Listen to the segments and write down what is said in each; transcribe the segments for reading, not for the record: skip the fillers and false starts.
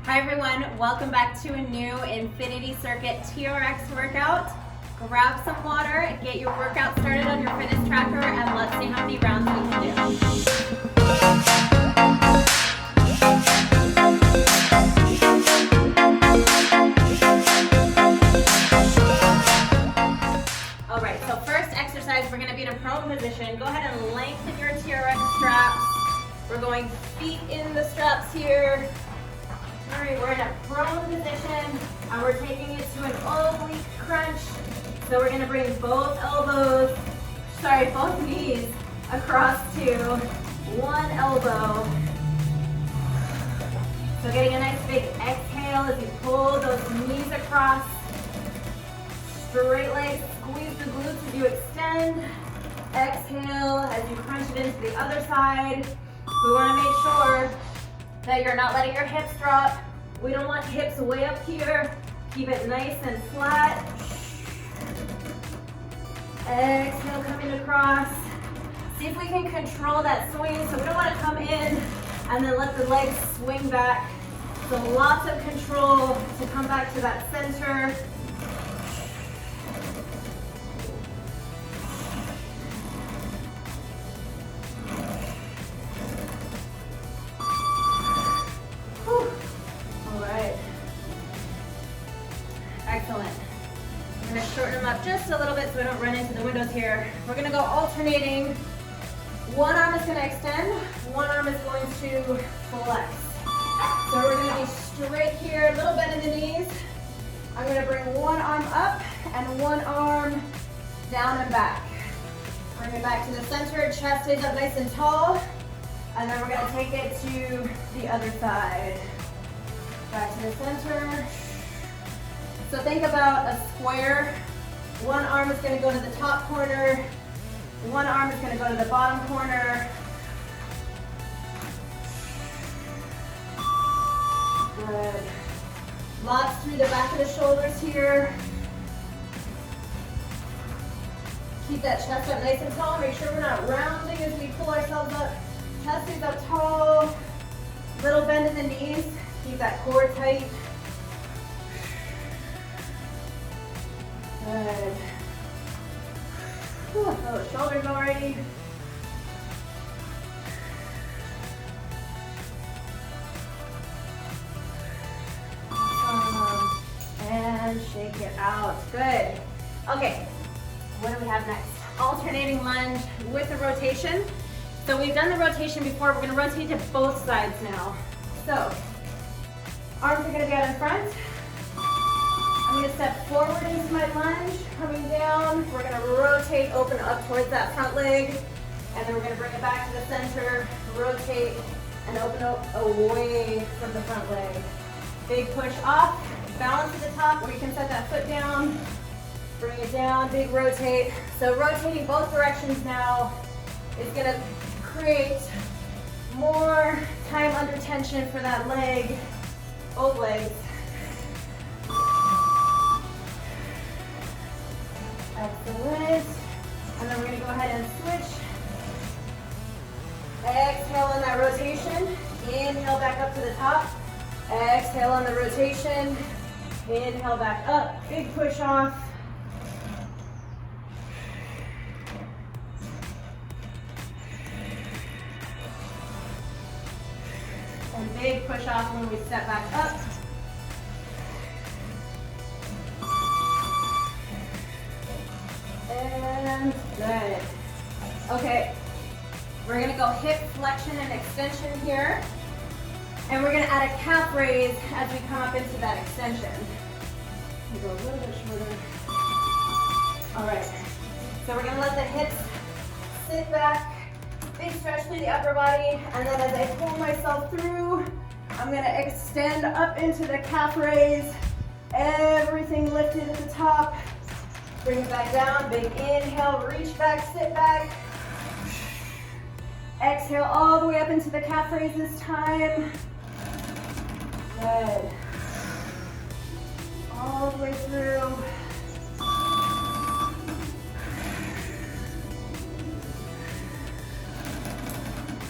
Hi everyone, welcome back to a new Infinity Circuit TRX workout. Grab some water, get your workout started on your fitness tracker, and let's see how many rounds we can do. All right, so first exercise, we're gonna be in a prone position. Go ahead and lengthen your TRX straps. We're going feet in the straps here. All right, we're in a prone position, and we're taking it to an oblique crunch. So we're gonna bring both knees across to one elbow. So getting a nice big exhale as you pull those knees across. Straight legs, squeeze the glutes as you extend. Exhale as you crunch it into the other side. We wanna make sure that you're not letting your hips drop. We don't want hips way up here. Keep it nice and flat. Exhale, coming across. See if we can control that swing. So we don't want to come in and then let the legs swing back. So lots of control to come back to that center. Excellent. I'm going to shorten them up just a little bit so we don't run into the windows here. We're going to go alternating. One arm is going to extend, one arm is going to flex. So we're going to be straight here, a little bend in the knees. I'm going to bring one arm up and one arm down and back. Bring it back to the center, chest stays up nice and tall. And then we're going to take it to the other side. Back to the center. So think about a square. One arm is going to go to the top corner. One arm is going to go to the bottom corner. Good. Lots through the back of the shoulders here. Keep that chest up nice and tall. Make sure we're not rounding as we pull ourselves up. Chest is up tall. Little bend in the knees. Keep that core tight. Good. Feel those shoulders already. And shake it out. Good. Okay, what do we have next? Alternating lunge with a rotation. So we've done the rotation before. We're going to rotate to both sides now. So arms are going to be out in front. I'm going to step forward into my lunge, coming down. We're going to rotate, open up towards that front leg, and then we're going to bring it back to the center, rotate, and open up away from the front leg. Big push off, balance at the top where you can set that foot down, bring it down, big rotate. So rotating both directions now is going to create more time under tension for that leg, both legs. Excellent. And then we're going to go ahead and switch. Exhale on that rotation. Inhale back up to the top. Exhale on the rotation. Inhale back up. Big push off. And big push off when we step back up. And good. Okay, we're gonna go hip flexion and extension here. And we're gonna add a calf raise as we come up into that extension. We'll go a little bit shorter. All right, so we're gonna let the hips sit back, big stretch through the upper body, and then as I pull myself through, I'm gonna extend up into the calf raise, everything lifted at the top. Bring it back down, big inhale, reach back, sit back. Exhale all the way up into the calf raise this time. Good. All the way through.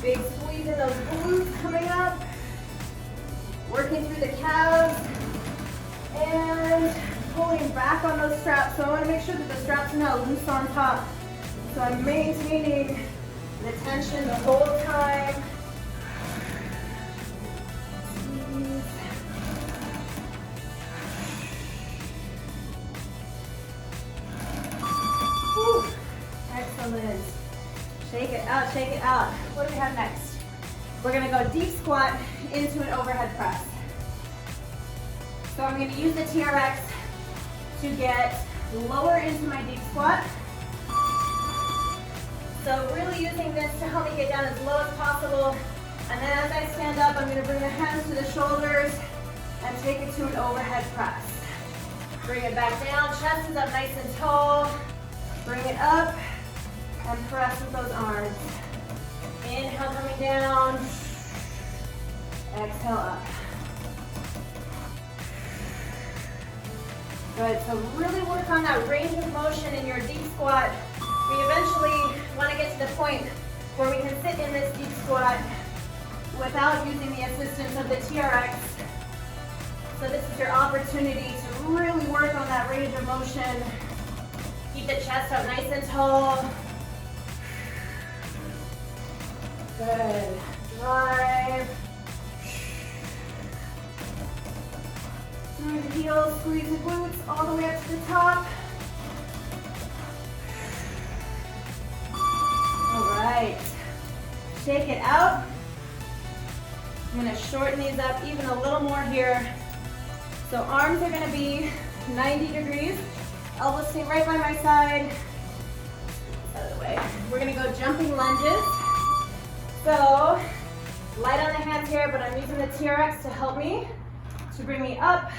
Big squeeze in those glutes coming up. Working through the calves and pulling back on those straps. So I want to make sure that the straps are not loose on top. So I'm maintaining the tension the whole time. Squeeze. Whew. Excellent. Shake it out, shake it out. What do we have next? We're gonna go deep squat into an overhead press. So I'm gonna use the TRX to get lower into my deep squat. So really using this to help me get down as low as possible. And then as I stand up, I'm gonna bring the hands to the shoulders and take it to an overhead press. Bring it back down, chest is up nice and tall. Bring it up and press with those arms. Inhale, coming down. Exhale up. Good, so really work on that range of motion in your deep squat. We eventually want to get to the point where we can sit in this deep squat without using the assistance of the TRX. So this is your opportunity to really work on that range of motion. Keep the chest up nice and tall. Good. Drive. Through the heels, squeeze the glutes all the way up to the top. All right. Shake it out. I'm going to shorten these up even a little more here. So arms are going to be 90 degrees. Elbows stay right by my side. Out of the way. We're going to go jumping lunges. So light on the hands here, but I'm using the TRX to help me, to bring me up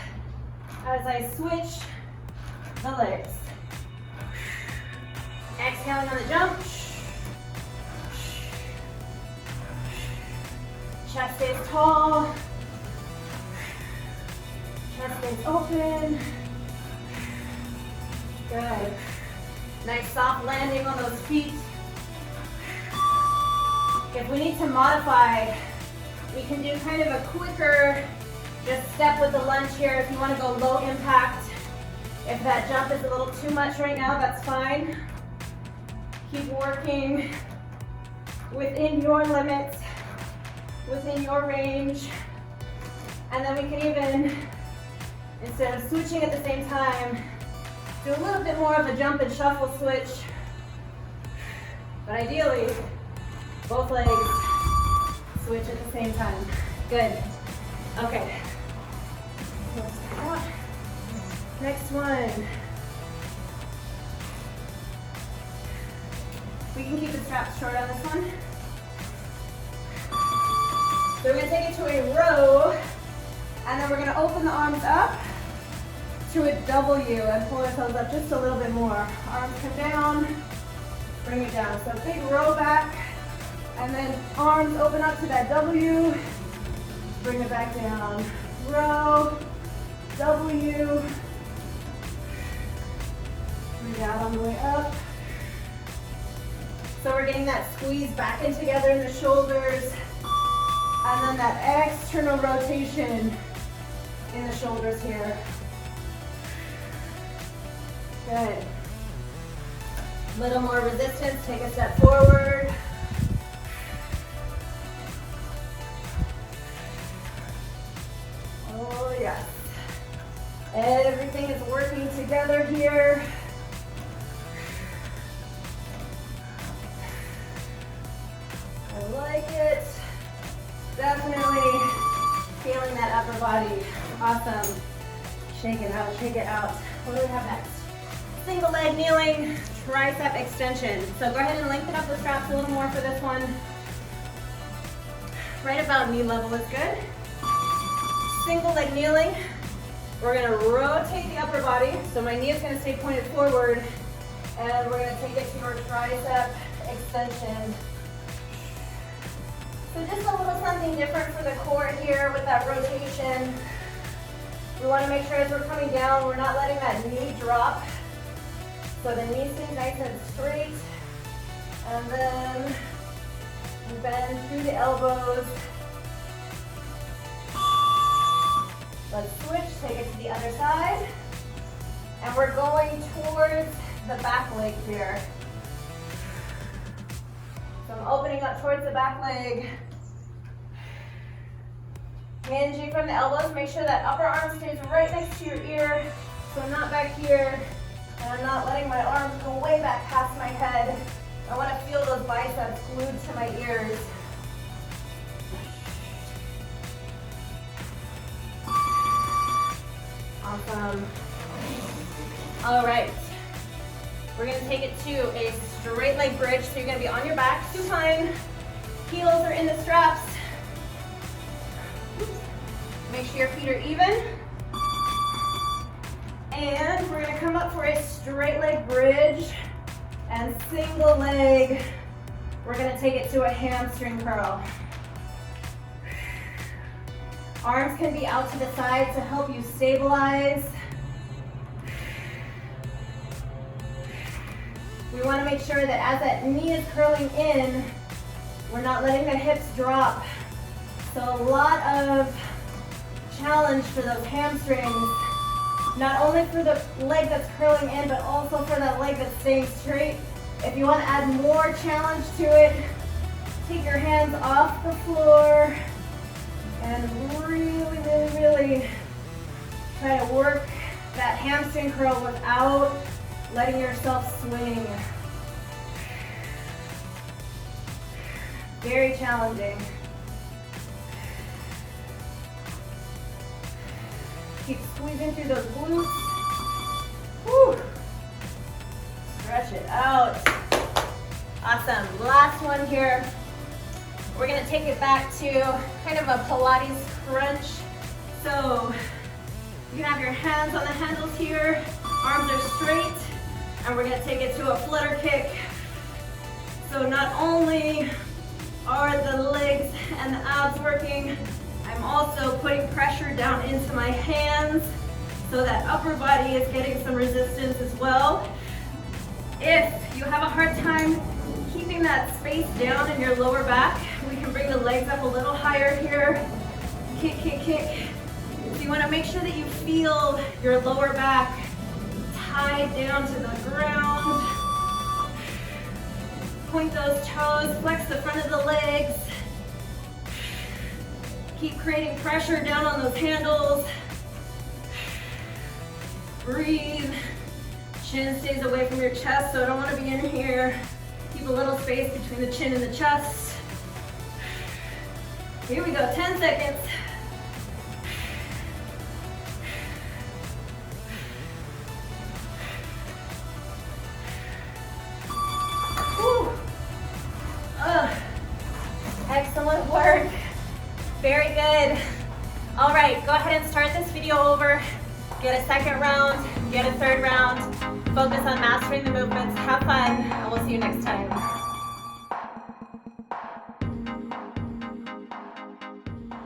as I switch the legs. Exhaling on the jump. Chest stays tall. Chest stays open. Good. Nice soft landing on those feet. If we need to modify, we can do kind of a quicker just step with the lunge here if you want to go low impact. If that jump is a little too much right now, that's fine. Keep working within your limits, within your range. And then we can even, instead of switching at the same time, do a little bit more of a jump and shuffle switch. But ideally, both legs switch at the same time. Good. Okay. Next one. We can keep the straps short on this one. So we're going to take it to a row, and then we're going to open the arms up to a W and pull ourselves up just a little bit more. Arms come down, bring it down. So big row back, and then arms open up to that W, bring it back down. Row, W, bring it out on the way up. So we're getting that squeeze back in together in the shoulders, and then that external rotation in the shoulders here. Good. Little more resistance, take a step forward. Oh yes. Everything is working together here. I like it. Definitely feeling that upper body. Awesome. Shake it out, shake it out. What do we have next? Single leg kneeling, tricep extension. So go ahead and lengthen up the straps a little more for this one. Right about knee level is good. Single leg kneeling. We're gonna rotate the upper body. So my knee is gonna stay pointed forward, and we're gonna take it to our tricep extension. So just a little something different for the core here with that rotation. We wanna make sure as we're coming down, we're not letting that knee drop. So the knee stays nice and straight. And then we bend through the elbows. Let's switch, take it to the other side. And we're going towards the back leg here. So I'm opening up towards the back leg. Hinging from the elbows, make sure that upper arm stays right next to your ear. So I'm not back here, and I'm not letting my arms go way back past my head. I want to feel those biceps glued to my ears. Awesome. All right. We're going to take it to a straight leg bridge. So you're going to be on your back, supine. Heels are in the straps. Make sure your feet are even. And we're going to come up for a straight leg bridge and single leg. We're going to take it to a hamstring curl. Arms can be out to the side to help you stabilize. We want to make sure that as that knee is curling in, we're not letting the hips drop. So a lot of challenge for those hamstrings, not only for the leg that's curling in, but also for that leg that's staying straight. If you want to add more challenge to it, take your hands off the floor and really try to work that hamstring curl without letting yourself swing. Very challenging. Keep squeezing through those glutes. Whew. Stretch it out. Awesome. Last one here. We're going to take it back to kind of a Pilates crunch. So you can have your hands on the handles here. Arms are straight. And we're going to take it to a flutter kick. So not only are the legs and the abs working, I'm also putting pressure down into my hands so that upper body is getting some resistance as well. If you have a hard time keeping that space down in your lower back, we can bring the legs up a little higher here. Kick, kick, kick. So you want to make sure that you feel your lower back tied down to the ground. Point those toes, flex the front of the legs. Keep creating pressure down on those handles. Breathe. Chin stays away from your chest, so I don't want to be in here. Keep a little space between the chin and the chest. Here we go, 10 seconds. Excellent work. Very good. All right, go ahead and start this video over. Get a second round, get a third round. Focus on mastering the movements. Have fun, and we'll see you next time.